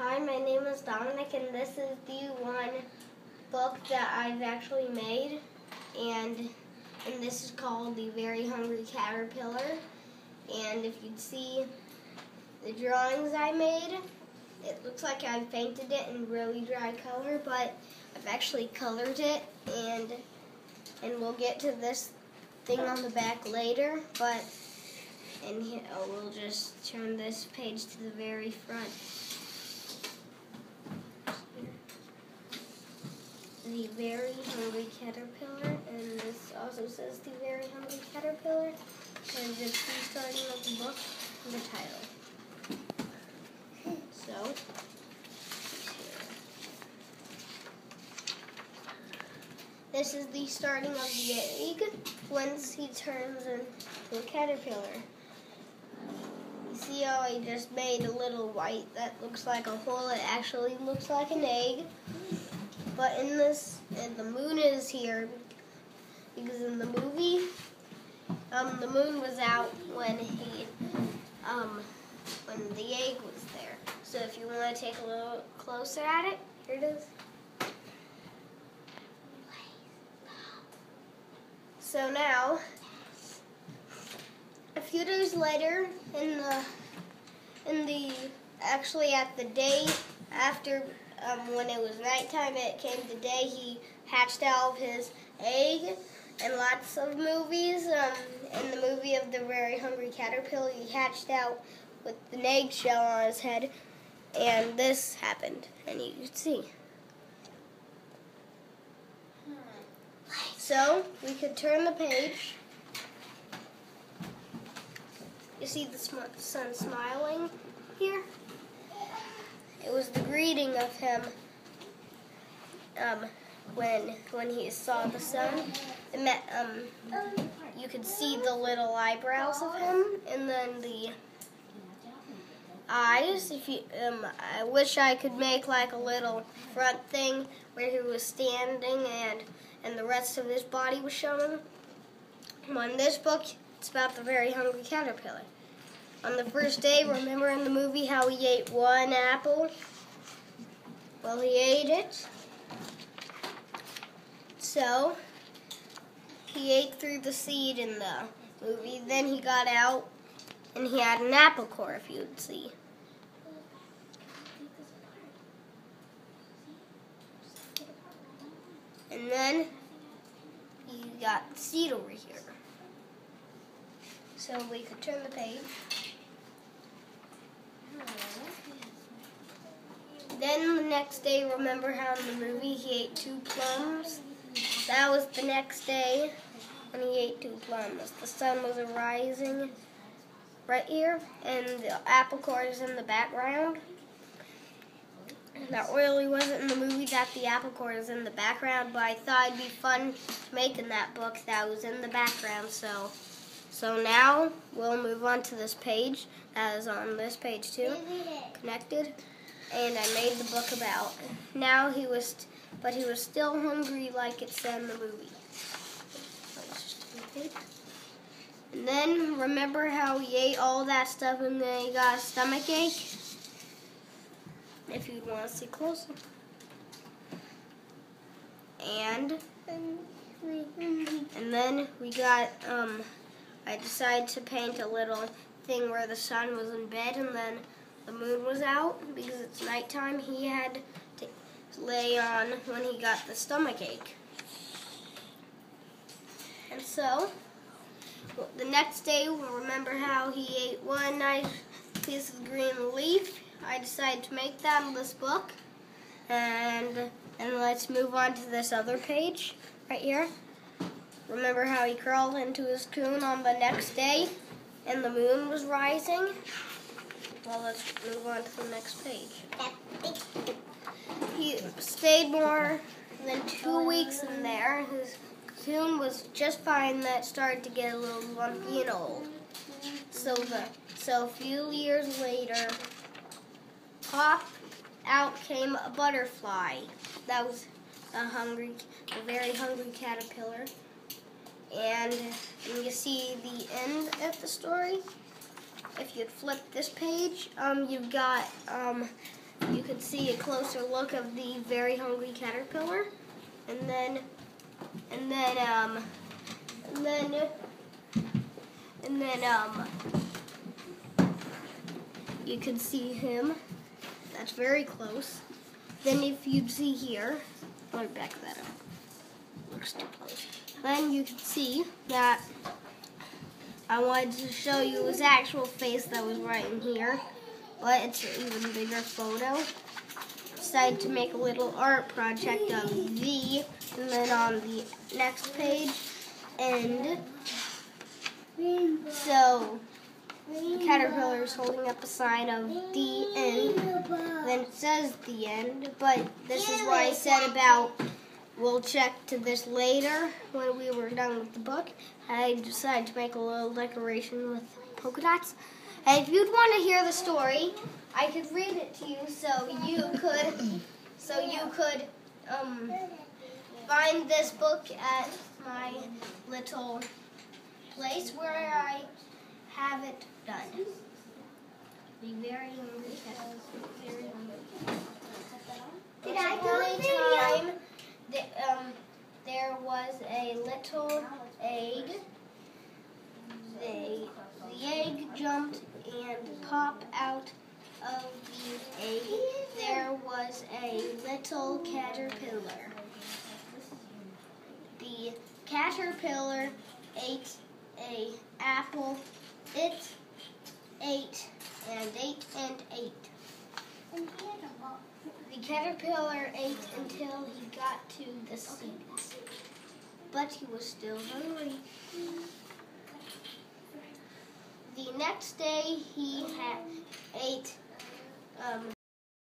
Hi, my name is Dominic, and this is the one book that I've actually made, and this is called The Very Hungry Caterpillar. And if you'd see the drawings I made, it looks like I've painted it in really dry color, but I've actually colored it, and we'll get to this thing on the back later, but we'll just turn this page to the very front. The Very Hungry Caterpillar, and this also says The Very Hungry Caterpillar, and it's the starting of the book and the title. So, this is the starting of the egg once he turns into a caterpillar. You see how I just made a little white that looks like a hole? It actually looks like an egg. But the moon is here because in the movie, the moon was out when the egg was there. So if you want to take a little closer at it, here it is. So now, a few days later, actually at the day after. When it was nighttime, it came the day he hatched out of his egg. In lots of movies, in the movie of The Very Hungry Caterpillar, he hatched out with an eggshell on his head, and this happened, and you can see. So, we could turn the page. You see the sun smiling here? It was the greeting of him when he saw the sun. You could see the little eyebrows of him, and then the eyes. I wish I could make like a little front thing where he was standing and the rest of his body was shown. On this book, it's about the Very Hungry Caterpillar. On the first day, remember in the movie how he ate one apple? Well, he ate it. So, he ate through the seed in the movie. Then he got out, and he had an apple core, if you would see. And then, you got the seed over here. So, we could turn the page. Then the next day, remember how in the movie he ate 2 plums? That was the next day when he ate 2 plums. The sun was rising right here, and the apple core is in the background. That really wasn't in the movie that the apple core is in the background, but I thought it'd be fun making that book that was in the background. So now we'll move on to this page. That is on this page too, connected. And I made the book about. Now he was still hungry like it said in the movie. And then remember how he ate all that stuff and then he got a stomach ache? If you'd want to see closer. And then we got, I decided to paint a little thing where the sun was in bed and then the moon was out because it's nighttime. He had to lay on when he got the stomach ache. And so, the next day, remember how he ate one nice piece of green leaf? I decided to make that in this book. And let's move on to this other page right here. Remember how he crawled into his cocoon on the next day and the moon was rising? Well, let's move on to the next page. He stayed more than 2 weeks in there. His cocoon was just fine. That started to get a little lumpy and old. So a few years later, pop out came a butterfly. That was the very hungry caterpillar. And you see the end of the story. If you'd flip this page, you've got you could see a closer look of the very hungry caterpillar, and then you can see him. That's very close. Then if you'd see here, let me back that up. Looks too close. Then you can see that I wanted to show you his actual face that was right in here, but it's an even bigger photo. Decided to make a little art project of the, and then on the next page, and so the caterpillar is holding up a sign of the end. Then it says the end, but this is what I said about we'll check to this later when we were done with the book. I decided to make a little decoration with polka dots. And if you'd want to hear the story, I could read it to you so you could find this book at my little place where I have it done. The very hungry cat. Did I do a video? There was a little egg. The egg jumped and popped out of the egg. There was a little caterpillar. The caterpillar ate an apple. It ate and ate and ate. The caterpillar ate until he got to the seeds, but he was still hungry. The next day he ate